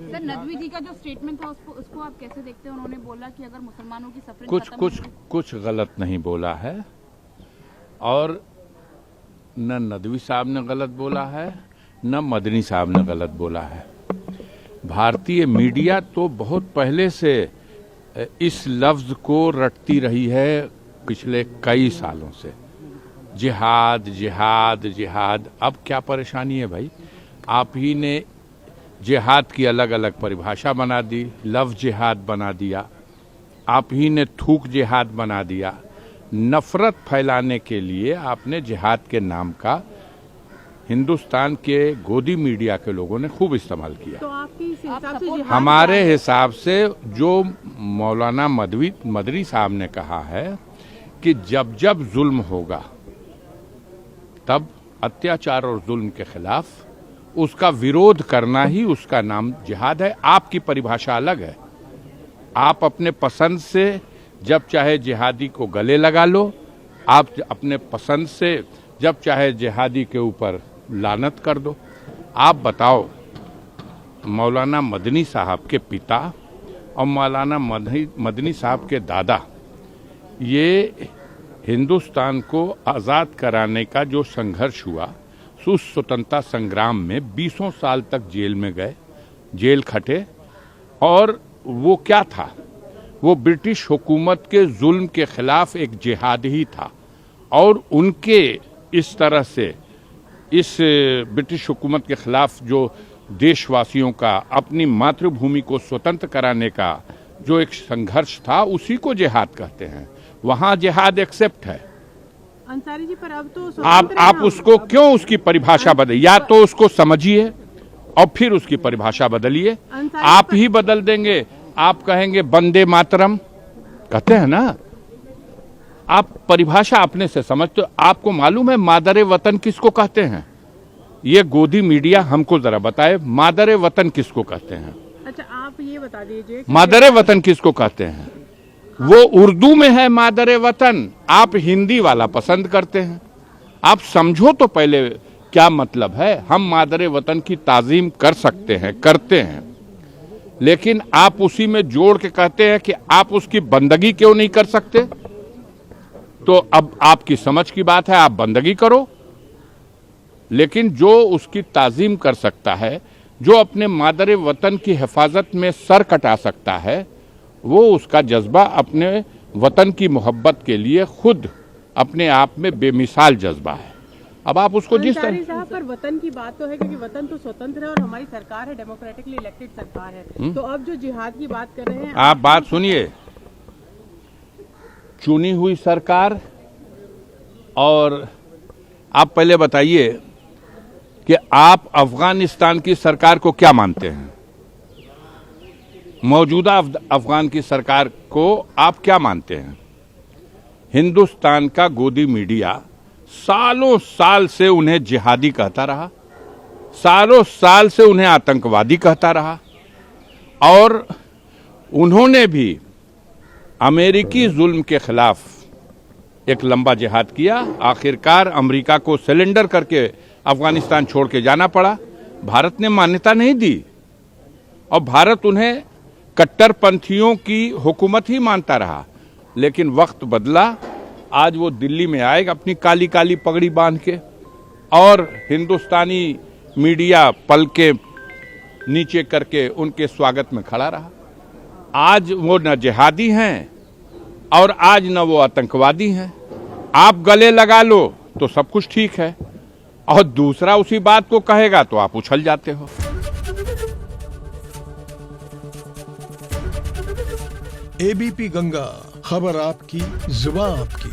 Sir, Nadvi जी का जो statement था उसको आप कैसे देखते हैं? उन्होंने बोला कि अगर मुसलमानों की सफरिंग कुछ गलत नहीं बोला है, और न नदवी साहब ने गलत बोला है न मदनी साहब ने गलत बोला है। भारतीय मीडिया तो बहुत पहले से इस लफ्ज को रटती रही है, पिछले कई सालों से। जिहाद जिहाद जिहाद, अब क्या परेशानी है भाई? आप ही ने जिहाद की अलग अलग परिभाषा बना दी, लफ्ज जिहाद बना दिया, आप ही ने थूक जिहाद बना दिया। नफरत फैलाने के लिए आपने जिहाद के नाम का हिंदुस्तान के गोदी मीडिया के लोगों ने खूब इस्तेमाल किया। तो आपके हिसाब से हमारे हिसाब से जो मौलाना मदनी साहब ने कहा है कि जब जब जुल्म होगा तब अत्याचार और जुल्म के खिलाफ उसका विरोध करना ही उसका नाम जिहाद है। आपकी परिभाषा अलग है। आप अपने पसंद से जब चाहे जिहादी को गले लगा लो, आप अपने पसंद से जब चाहे जिहादी के ऊपर लानत कर दो। आप बताओ, मौलाना मदनी साहब के पिता और मौलाना मदनी साहब के दादा, ये हिंदुस्तान को आज़ाद कराने का जो संघर्ष हुआ, उस स्वतंत्रता संग्राम में 20 साल तक जेल में गए, जेल खटे, और वो क्या था? वो ब्रिटिश हुकूमत के जुल्म के खिलाफ एक जिहाद ही था। और उनके इस तरह से इस ब्रिटिश हुकूमत के खिलाफ जो देशवासियों का अपनी मातृभूमि को स्वतंत्र कराने का जो एक संघर्ष था, उसी को जिहाद कहते हैं। वहां जिहाद एक्सेप्ट है। अंसारी जी, पर अब तो आप उसको क्यों, उसकी परिभाषा बदलिए, या तो उसको समझिए और फिर उसकी परिभाषा बदलिए। आप ही बदल देंगे। आप कहेंगे वंदे मातरम, कहते हैं ना, आप परिभाषा अपने से समझते हो। आपको मालूम है मादरे वतन किसको कहते हैं? ये गोदी मीडिया हमको जरा बताए, मादरे वतन किसको कहते हैं? अच्छा, आप ये बता दीजिए मादरे वतन किसको कहते हैं? वो उर्दू में है मादरे वतन, आप हिंदी वाला पसंद करते हैं। आप समझो तो पहले क्या मतलब है। हम मादरे वतन की ताजीम कर सकते हैं, करते हैं, लेकिन आप उसी में जोड़ के कहते हैं कि आप उसकी बंदगी क्यों नहीं कर सकते? तो अब आपकी समझ की बात है, आप बंदगी करो, लेकिन जो उसकी ताजीम कर सकता है, जो अपने मादरे वतन की हिफाजत में सर कटा सकता है, वो उसका जज्बा अपने वतन की मोहब्बत के लिए खुद अपने आप में बेमिसाल जज्बा है। अब आप उसको जिस तरह साहब, पर वतन की बात तो है, क्योंकि वतन तो स्वतंत्र है और हमारी सरकार है, डेमोक्रेटिकली इलेक्टेड सरकार है। तो अब जो जिहाद की बात कर रहे हैं, आप बात सुनिए। चुनी हुई सरकार, और आप पहले बताइए कि आप अफगानिस्तान की सरकार को क्या मानते हैं? मौजूदा अफगान की सरकार को आप क्या मानते हैं? हिंदुस्तान का गोदी मीडिया सालों साल से उन्हें जिहादी कहता रहा, सालों साल से उन्हें आतंकवादी कहता रहा, और उन्होंने भी अमेरिकी जुल्म के खिलाफ एक लंबा जिहाद किया। आखिरकार अमेरिका को सरेंडर करके अफगानिस्तान छोड़ के जाना पड़ा। भारत ने मान्यता नहीं दी, और भारत उन्हें कट्टरपंथियों की हुकूमत ही मानता रहा। लेकिन वक्त बदला, आज वो दिल्ली में आएगा अपनी काली काली पगड़ी बांध के, और हिंदुस्तानी मीडिया पल के नीचे करके उनके स्वागत में खड़ा रहा। आज वो न जिहादी हैं और आज न वो आतंकवादी हैं। आप गले लगा लो तो सब कुछ ठीक है, और दूसरा उसी बात को कहेगा तो आप उछल जाते हो। एबीपी गंगा, खबर आपकी, जुबान आपकी।